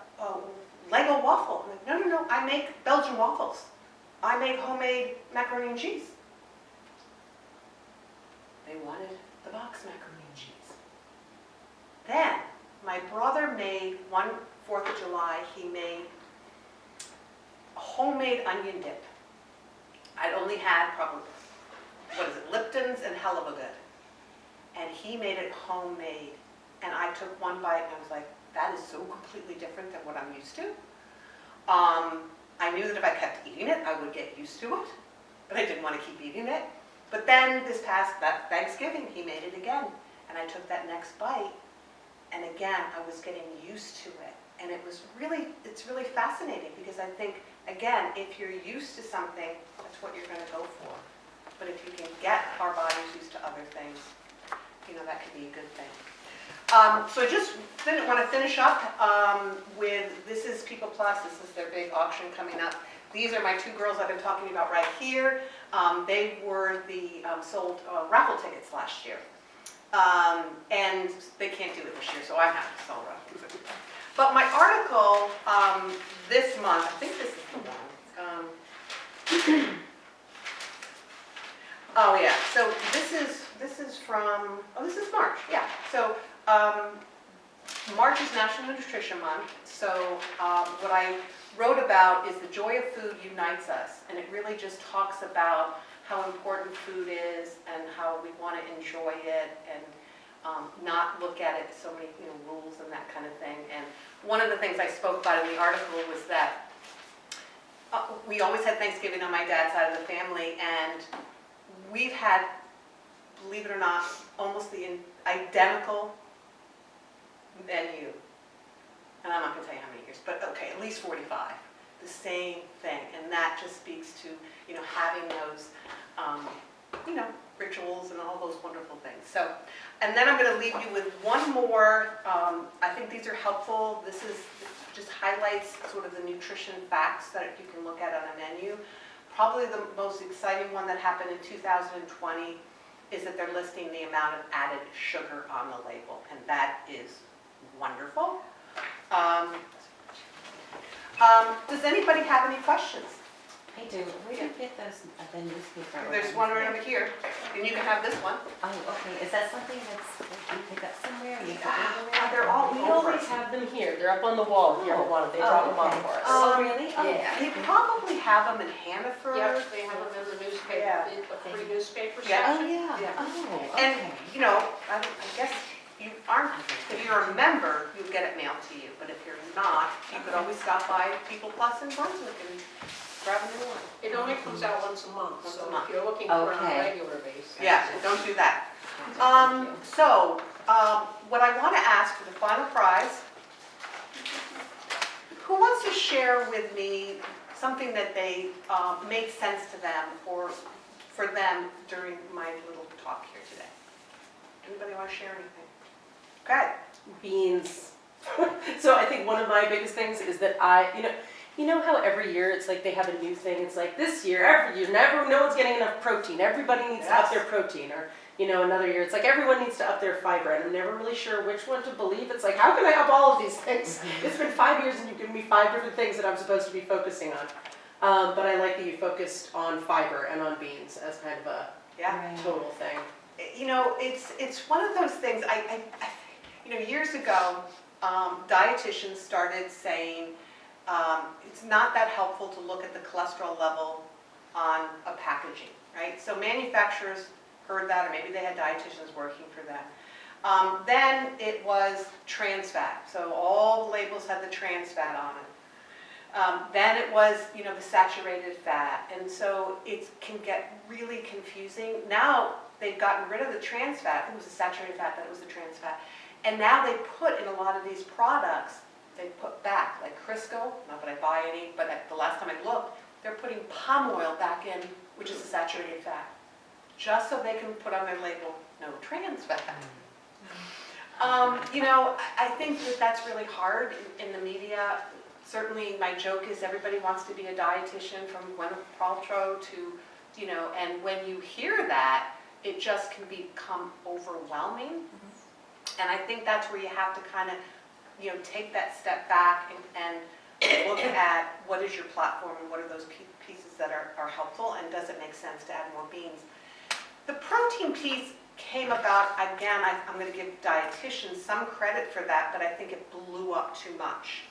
Lego waffle. I'm like, no, I make Belgian waffles. I make homemade macaroni and cheese. They wanted the box macaroni and cheese. Then, my brother made, one 4th of July, he made homemade onion dip. I'd only had probably, Lipton's and Helluva Good. And he made it homemade. And I took one bite and I was like, that is so completely different than what I'm used to. I knew that if I kept eating it, I would get used to it, but I didn't want to keep eating it. But then that Thanksgiving, he made it again. And I took that next bite, and again, I was getting used to it. And it's really fascinating because I think, again, if you're used to something, that's what you're going to go for. But if you can get our bodies used to other things, that could be a good thing. So I just want to finish up with, this is People Plus, this is their big auction coming up. These are my 2 girls I've been talking about right here. They were sold raffle tickets last year. And they can't do it this year, so I have to sell raffle tickets. But my article this month, I think this is the one. Oh yeah, so this is from, this is March, yeah. So March is National Nutrition Month, so what I wrote about is the joy of food unites us, and it really just talks about how important food is and how we want to enjoy it and not look at it so many rules and that kind of thing. And one of the things I spoke about in the article was that we always had Thanksgiving on my dad's side of the family, and we've had, believe it or not, almost the identical menu. And I'm not going to tell you how many years, but okay, at least 45. The same thing. And that just speaks to, having those, rituals and all those wonderful things. So, and then I'm going to leave you with one more. I think these are helpful. This just highlights sort of the nutrition facts that you can look at on a menu. Probably the most exciting one that happened in 2020 is that they're listing the amount of added sugar on the label, and that is wonderful. Does anybody have any questions? I do. Where do you get the newspaper? There's one right over here, and you can have this one. Oh, okay. Is that something that's, you pick up somewhere? You put They're all We over. always have them here. They're up on the wall. If you ever want it, they drop them off for us. Oh, really? Oh, Yeah. They probably have them in Hannaford. Yep, they have them in the newspaper, Yeah. the free newspaper Yeah. Oh, section. yeah. Yeah. Oh, And, okay. I guess you aren't, if you're a member, you get it mailed to you. But if you're not, you could always stop by People Plus in Brunswick and grab a new one. It only comes out once a month, Once a so month. if you're looking for it on a Okay. regular basis. Yeah, don't do that. What I want to ask for the final prize, who wants to share with me something that they made sense to them or for them during my little talk here today? Anybody want to share anything? Okay. Beans. So I think one of my biggest things is that you know how every year it's like they have a new thing. It's like this year, every year, no one's getting enough protein. Everybody needs to up their protein. Or another year, it's like everyone needs to up their fiber. And I'm never really sure which one to believe. It's like, how can I up all of these things? It's been 5 years and you've given me 5 different things that I'm supposed to be focusing on. But I like that you focused on fiber and on beans as kind of a Yeah. total thing. It's one of those things. Years ago, dietitians started saying it's not that helpful to look at the cholesterol level on a packaging, right? So manufacturers heard that, or maybe they had dietitians working for them. Then it was trans fat. So all the labels had the trans fat on it. Then it was, the saturated fat. And so it can get really confusing. Now they've gotten rid of the trans fat. It was the saturated fat, then it was the trans fat. And now they put in a lot of these products, they put back, like Crisco, not that I buy any, but the last time I looked, they're putting palm oil back in, which is a saturated fat, just so they can put on their label, no trans fat. I think that that's really hard in the media. Certainly my joke is everybody wants to be a dietitian from Gwyneth Paltrow to, and when you hear that, it just can become overwhelming. And I think that's where you have to kind of, take that step back and look at what is your platform and what are those pieces that are helpful, and does it make sense to add more beans. The protein piece came about, again, I'm going to give dietitians some credit for that, but I think it blew up too much.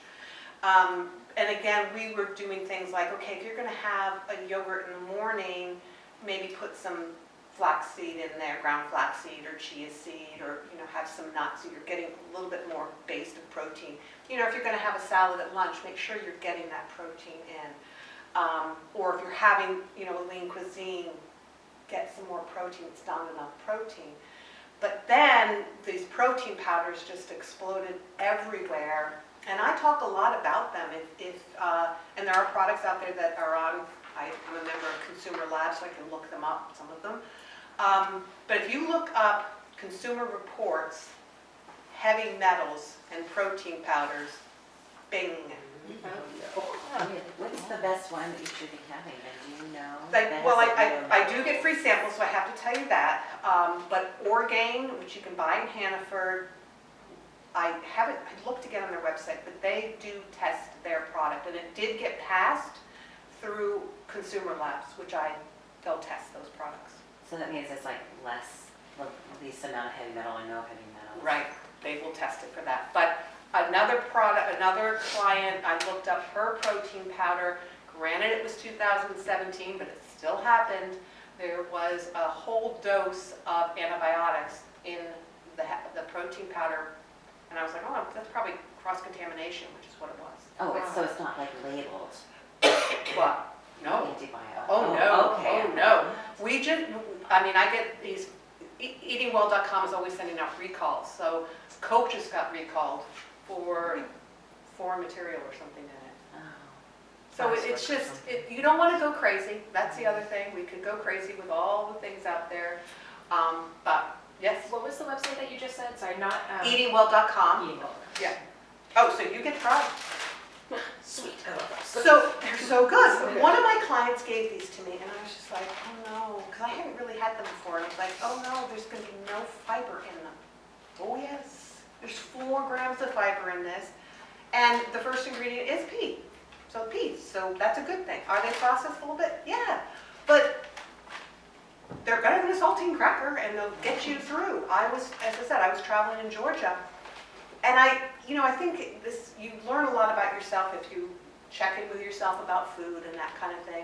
And again, we were doing things like, okay, if you're going to have a yogurt in the morning, maybe put some flaxseed in there, ground flaxseed or chia seed, or have some nuts, so you're getting a little bit more base of protein. If you're going to have a salad at lunch, make sure you're getting that protein in. Or if you're having a lean cuisine, get some more protein. It's not enough protein. But then these protein powders just exploded everywhere, and I talk a lot about them. And there are products out there that are on. I'm a member of Consumer Labs, so I can look them up, some of them. But if you look up Consumer Reports, heavy metals and protein powders, bing. What's the best one that you should be having? Do you know? I do get free samples, so I have to tell you that. But Orgain, which you can buy in Hannaford, I looked again on their website, but they do test their product, and it did get passed through Consumer Labs, they'll test those products. So that means it's like least amount of heavy metal or no heavy metal. Right, they will test it for that. But another client, I looked up her protein powder. Granted, it was 2017, but it still happened. There was a whole dose of antibiotics in the protein powder, and I was like, oh, that's probably cross-contamination, which is what it was. Oh, so it's not like labeled. What? No. Antibiotic. Oh, no. Okay. Oh, no. I get these, eatingwell.com is always sending out recalls. So Coke just got recalled for foreign material or something in it. Oh. So it's just, you don't want to go crazy. That's the other thing. We could go crazy with all the things out there. But yes. What was the website that you just said? Sorry, not. Eatingwell.com. Eatingwell. Yeah. Oh, so you get tried. Sweet. I love those. So they're so good. One of my clients gave these to me, and I was just like, oh no, because I hadn't really had them before. And I was like, oh no, there's going to be no fiber in them. Oh yes, there's 4 grams of fiber in this, and the first ingredient is pea. So peas. So that's a good thing. Are they processed a little bit? Yeah, but they're better than a saltine cracker, and they'll get you through. As I said, I was traveling in Georgia. And I think you learn a lot about yourself if you check in with yourself about food and that kind of thing.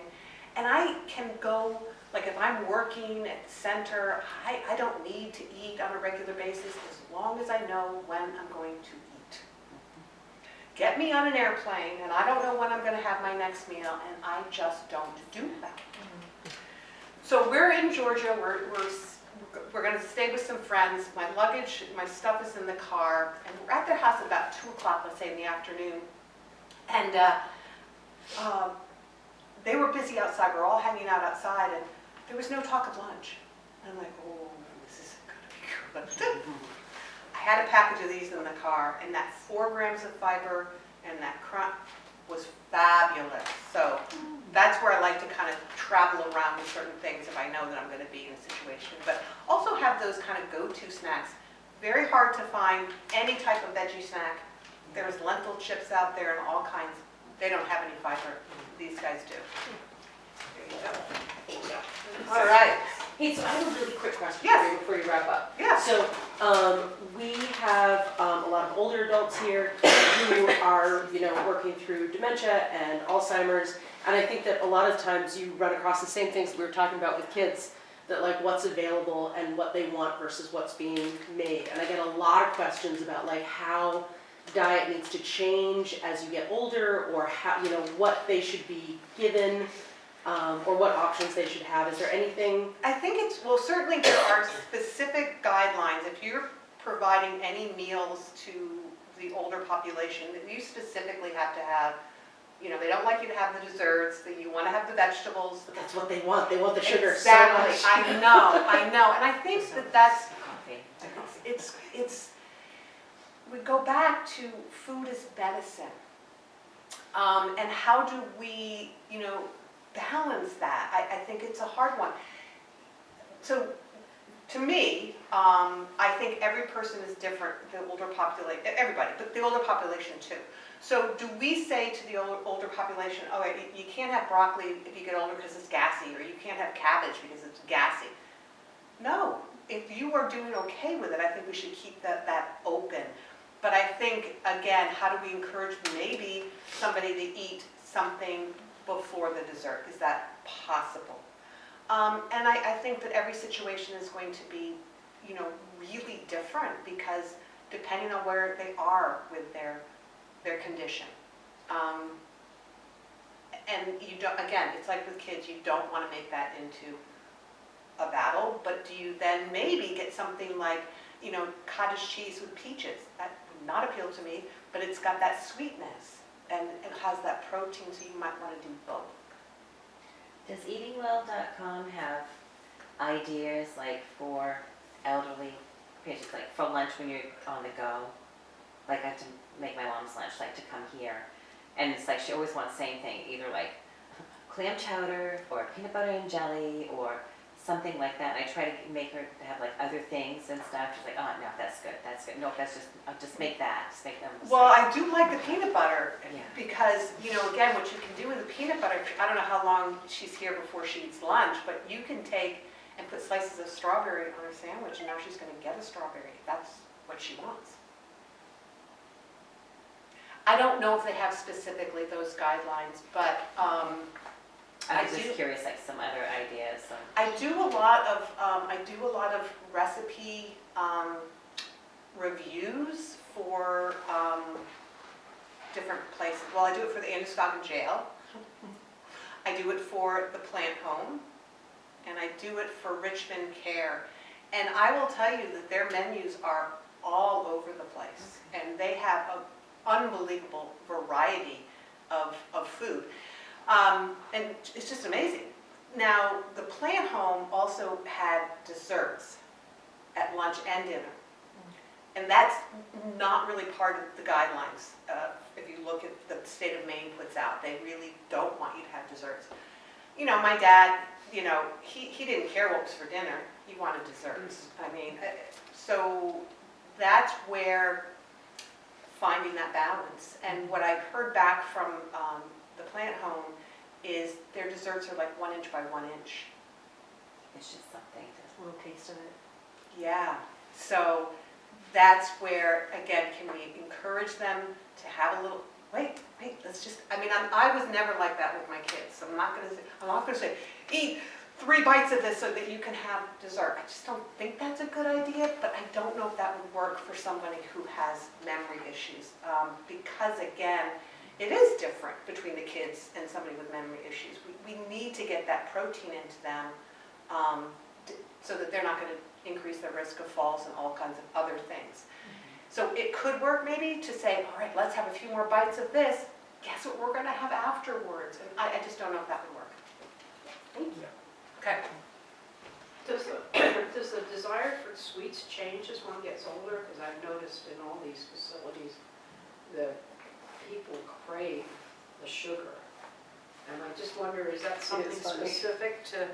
And I can go, like if I'm working at the center, I don't need to eat on a regular basis as long as I know when I'm going to eat. Get me on an airplane and I don't know when I'm going to have my next meal, and I just don't do that. So we're in Georgia, we're going to stay with some friends. My luggage, my stuff is in the car, and we're at their house at about 2 o'clock, let's say in the afternoon. And they were busy outside. We're all hanging out outside, and there was no talk of lunch. And I'm like, oh, this isn't going to be good. I had a package of these in the car, and that 4 grams of fiber and that crunch was fabulous. So that's where I like to kind of travel around with certain things if I know that I'm going to be in a situation. But also have those kind of go-to snacks. Very hard to find any type of veggie snack. There's lentil chips out there and all kinds. They don't have any fiber. These guys do. There you go. There you go. All right. Hey, so I have a really quick question Yes. for you before you wrap up. Yeah. So we have a lot of older adults here who are, working through dementia and Alzheimer's, and I think that a lot of times you run across the same things we were talking about with kids, that like what's available and what they want versus what's being made. And I get a lot of questions about like how diet needs to change as you get older, or how, what they should be given. Or what options they should have. Is there anything? I think certainly there are specific guidelines. If you're providing any meals to the older population, that you specifically have to have, they don't like you to have the desserts, that you want to have the vegetables. That's what they want. They want the sugar Exactly. so much. I know. And I think that's, Coffee. we go back to food as medicine. And how do we, balance that? I think it's a hard one. So to me, I think every person is different, the older population, everybody, but the older population too. So do we say to the older population, oh, you can't have broccoli if you get older because it's gassy, or you can't have cabbage because it's gassy? no, if you are doing okay with it, I think we should keep that open. But I think, again, how do we encourage maybe somebody to eat something before the dessert? Is that possible? And I think that every situation is going to be, really different because depending on where they are with their condition. And you don't, again, it's like with kids, you don't want to make that into a battle, but do you then maybe get something like, cottage cheese with peaches? That would not appeal to me, but it's got that sweetness and it has that protein, so you might want to do both. Does eatingwell.com have ideas like for elderly patients, like for lunch when you're on the go? Like I have to make my mom's lunch, like to come here. And it's like she always wants the same thing, either like clam chowder or peanut butter and jelly or something like that. And I try to make her have like other things and stuff. She's like, oh no, that's good. No, I'll just make that. Just make them. Well, I do like the peanut butter Yeah. because, again, what you can do with the peanut butter, I don't know how long she's here before she eats lunch, but you can take and put slices of strawberry on her sandwich and now she's going to get a strawberry. That's what she wants. I don't know if they have specifically those guidelines, but I was just curious, like some other ideas. I do a lot of recipe reviews for different places. Well, I do it for the Androscoggin Jail. I do it for the Plant Home, and I do it for Richmond Care. And I will tell you that their menus are all over the place, and they have an unbelievable variety of food. And it's just amazing. Now, the Plant Home also had desserts at lunch and dinner. And that's not really part of the guidelines. If you look at the state of Maine puts out, they really don't want you to have desserts. My dad, he didn't care what was for dinner. He wanted desserts. I mean, so that's where finding that balance. And what I've heard back from the Plant Home is their desserts are like 1 inch by 1 inch. It's just something to. A little taste of it. Yeah. So that's where, again, can we encourage them to have a little, wait, let's just, I was never like that with my kids. I'm not going to say, eat 3 bites of this so that you can have dessert. I just don't think that's a good idea, but I don't know if that would work for somebody who has memory issues. Because again, it is different between the kids and somebody with memory issues. We need to get that protein into them so that they're not going to increase their risk of falls and all kinds of other things. So it could work maybe to say, all right, let's have a few more bites of this. Guess what we're going to have afterwards? And I just don't know if that would work. Thank you. Okay. Does the desire for sweets change as one gets older? Because I've noticed in all these facilities, the people crave the sugar. And I just wonder, is that something specific to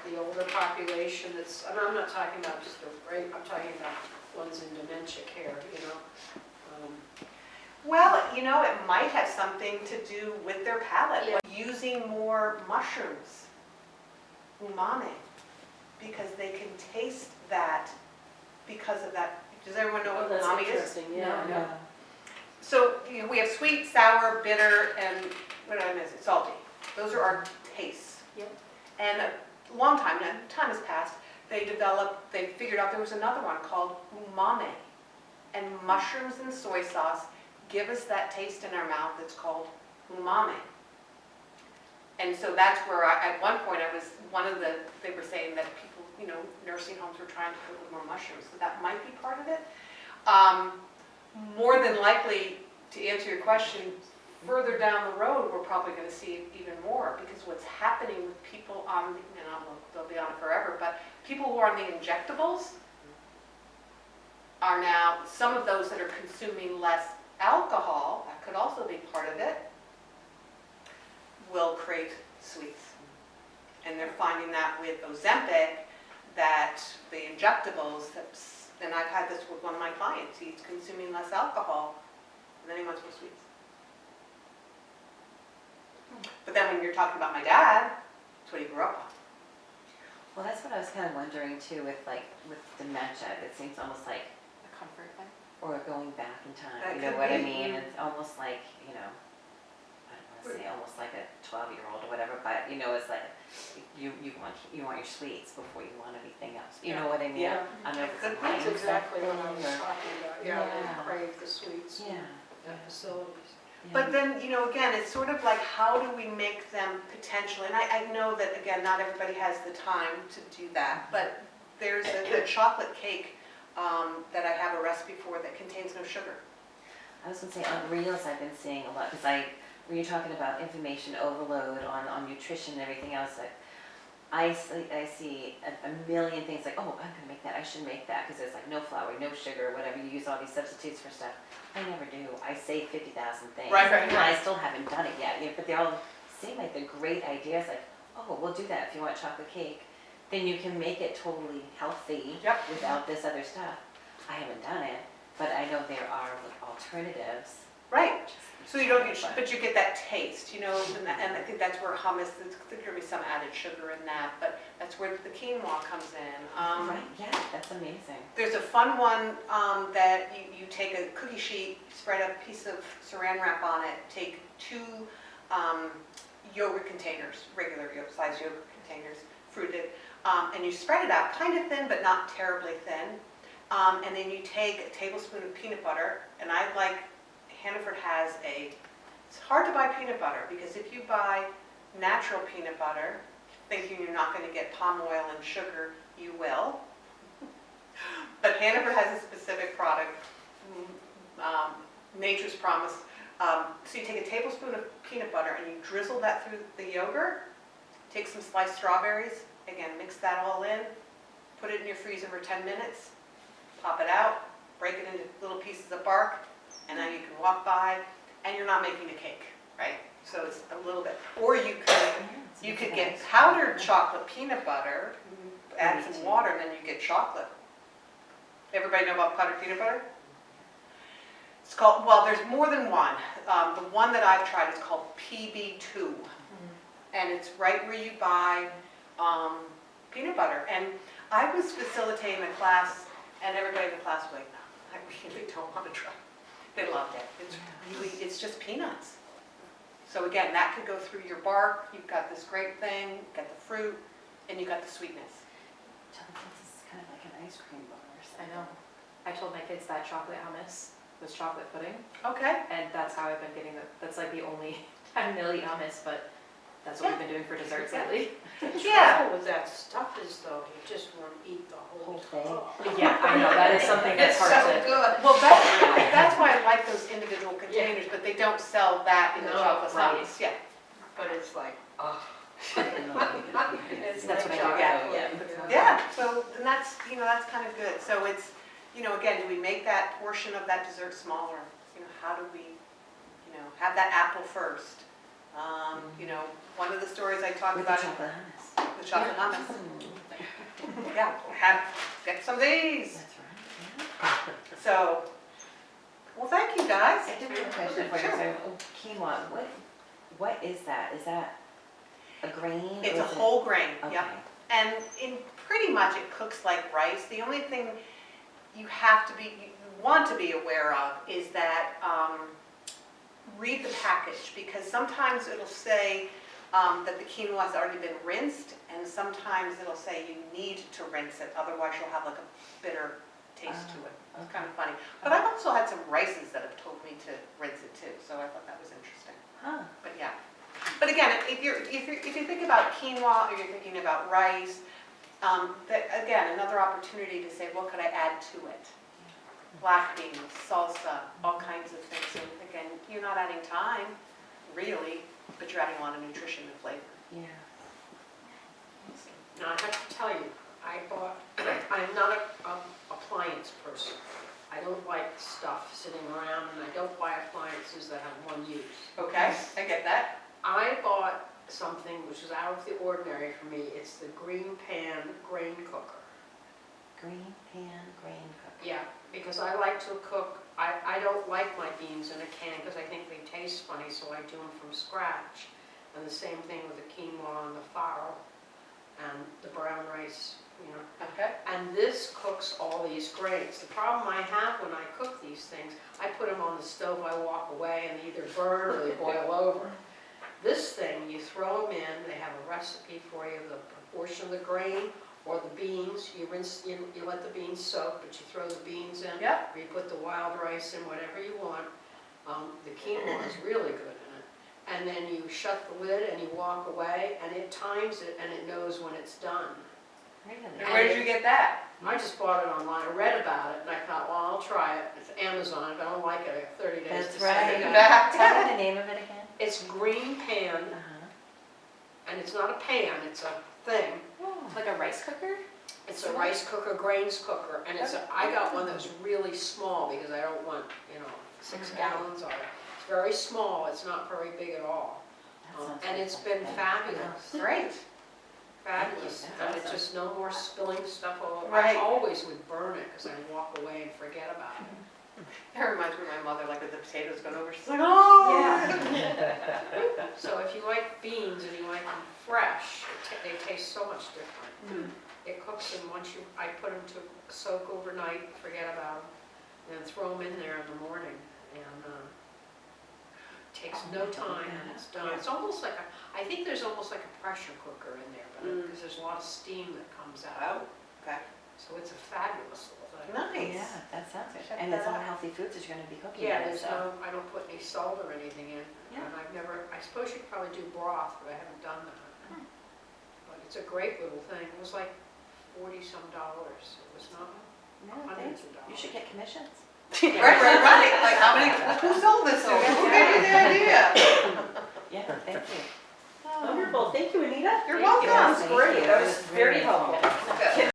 the older population that's, I'm not talking about just I'm talking about ones in dementia care, Well, it might have something to do with their palate. Yeah. Like using more mushrooms, umami, because they can taste that because of that. Does everyone know what That's umami is? interesting, yeah. No. So we have sweet, sour, bitter, and what did I miss? Salty. Those are our tastes. Yep. And a long time, now time has passed, they figured out there was another one called umami. And mushrooms and soy sauce give us that taste in our mouth that's called umami. And so that's where at one point they were saying that people, nursing homes were trying to put more mushrooms, so that might be part of it. More than likely, to answer your question, further down the road, we're probably going to see even more, because what's happening with people on, they'll be on it forever, but people who are on the injectables are now, some of those that are consuming less alcohol, that could also be part of it, will crave sweets. And they're finding that with Ozempic, that the injectables, and I've had this with one of my clients, he's consuming less alcohol, and then he wants more sweets. But then when you're talking about my dad, that's what he grew up on. Well, that's what I was was kind of wondering too with dementia, it seems almost like, A comfort thing. or going back in time, That you know could what I be, mean? mm. It's almost like, I don't want to say almost like a 12-year-old or whatever, but it's like you want your sweets before you want anything else. You know what I mean? Yeah. I don't know if it's a Good point. That's mindset exactly what I was thing or- talking about, yeah, they Yeah. crave the sweets Yeah. at facilities. But then, again, it's sort of like, how do we make them potentially, and I know that, again, not everybody has the time to do that, but there's a chocolate cake that I have a recipe for that contains no sugar. I was gonna say on Reels I've been seeing a lot, because when you're talking about information overload on nutrition and everything else, I see a million things like, oh, I'm gonna make that, I should make that, because there's like no flour, no sugar, whatever, you use all these substitutes for stuff. I never do. I say 50,000 things. Right. And I still haven't done it yet, but they all seem like they're great ideas, like, oh, we'll do that if you want chocolate cake. Then you can make it totally healthy Yep. without this other stuff. I haven't done it, but I know there are alternatives. Right. So you don't get, but you get that taste, and I think that's where hummus, there's going to be some added sugar in that, but that's where the quinoa comes in. Right, yeah, that's amazing. There's a fun one that you take a cookie sheet, spread a piece of saran wrap on it, take 2 yogurt containers, regular size yogurt containers, fruited, and you spread it out kind of thin, but not terribly thin. And then you take a tablespoon of peanut butter, and Hannaford has it's hard to buy peanut butter, because if you buy natural peanut butter, thinking you're not going to get palm oil and sugar, you will. But Hannaford has a specific product, Nature's Promise. So you take a tablespoon of peanut butter and you drizzle that through the yogurt, take some sliced strawberries, again, mix that all in, put it in your freezer for 10 minutes, pop it out, break it into little pieces of bark, and now you can walk by, and you're not making a cake, right? So it's a little bit, or you could get powdered chocolate peanut butter, add some water, and then you get chocolate. Everybody know about powdered peanut butter? It's called, well, there's more than one. The one that I've tried is called PB2, and it's right where you buy peanut butter. And I was facilitating a class, and everybody in the class was like, no, I really don't want to try. They loved it. It's just peanuts. So again, that could go through your bark. You've got this great thing, you've got the fruit, and you've got the sweetness. It's kind of like an ice cream bar or I something. know. I told my kids that chocolate hummus was chocolate pudding, Okay. and that's how I've been getting that's like the only time they'll eat hummus, but that's what we've been doing for desserts lately. The Yeah. trouble with that stuff is though, you just want to eat the whole thing. thing. Yeah, I know, that is something that's It's hard so to. good. Well, that's why I like those individual containers, but they don't sell that in the No, chocolate right. hummus. Yeah. But it's like, oh. That's what I do, Yeah. Yeah, so, and that's kind of good. So it's, again, do we make that portion of that dessert smaller? How do we, have that apple first? One of the stories I talked With the about, chocolate hummus. the chocolate hummus. Mm, Yeah, get some of these. That's right, yeah. So, well, thank you, guys. I do have a question for you. Sure. So, quinoa, what is that? Is that a grain? It's or a is it- whole grain, Okay. yep. And pretty much it cooks like rice. The only thing you want to be aware of is that read the package, because sometimes it'll say that the quinoa has already been rinsed, and sometimes it'll say you need to rinse it, otherwise you'll have like a bitter taste to it. It's kind of funny. But I've also had some rices that have told me to rinse it too, so I thought that was interesting. Huh. But yeah. But again, if you think about quinoa or you're thinking about rice, again, another opportunity to say, what could I add to it? Black beans, salsa, all kinds of things. So again, you're not adding time, really, but you're adding a lot of nutrition and flavor. Yeah. Now, I have to tell you, I'm not an appliance person. I don't like stuff sitting around, and I don't buy appliances that have one use. Okay, I get that. I bought something which is out of the ordinary for me. It's the Green Pan Grain Cooker. Green pan grain cooker. Yeah, because I like to cook, I don't like my beans in a can because I think they taste funny, so I do them from scratch. And the same thing with the quinoa and the farro and the brown rice, And this cooks all these grains. The problem I have when I cook these things, I put them on the stove, I walk away, and they either burn or they boil over. This thing, you throw them in, they have a recipe for you, the proportion of the grain or the beans. You rinse, you let the beans soak, but you throw the beans in. Yep. Or you put the wild rice in, whatever you want. The quinoa is really good in it. And then you shut the lid and you walk away, and it times it and it knows when it's done. Really? And where did you get that? I just bought it online, I read about it, and I thought, well, I'll try it. It's Amazon, if I don't like it, I got 30 days That's to send it right. back. Tell me the name of it again. It's green pan, Uh-huh. and it's not a pan, it's a thing. Like a rice cooker? It's a rice cooker, grains cooker, and I got one that was really small because I don't want, 6 gallons of it. It's very small, it's not very big at all. That sounds And like it's been something. fabulous. Great. Fabulous, That's and it's awesome. just no more spilling stuff all over. Right. I always would burn it because I'd walk away and forget about it. That reminds me of my mother, like with the potatoes going over, she's like, oh! So if you like beans and you like them fresh, they taste so much different. It cooks them I put them to soak overnight, forget about them, and then throw them in there in the morning. And it takes no time and it's done. It's almost like I think there's almost like a pressure cooker in there, because there's a lot of steam that comes out. Oh, okay. So it's a fabulous little thing. Nice. Yeah, that sounds good. Check And it's that all out. healthy foods that you're gonna be cooking. Yeah, in, there's so. I don't put any salt or anything in. Yeah. And I suppose you could probably do broth, but I haven't done that. But it's a great little thing. It was like $40-some. It was not No, hundreds thanks. of dollars. You should get commissions. Right. Like how many, who sold this to you? Who gave you the idea? Yeah, thank you. Wonderful, thank you, Anita. You're Thank you. welcome. That was Thank great, you. that It was was very really helpful. Good.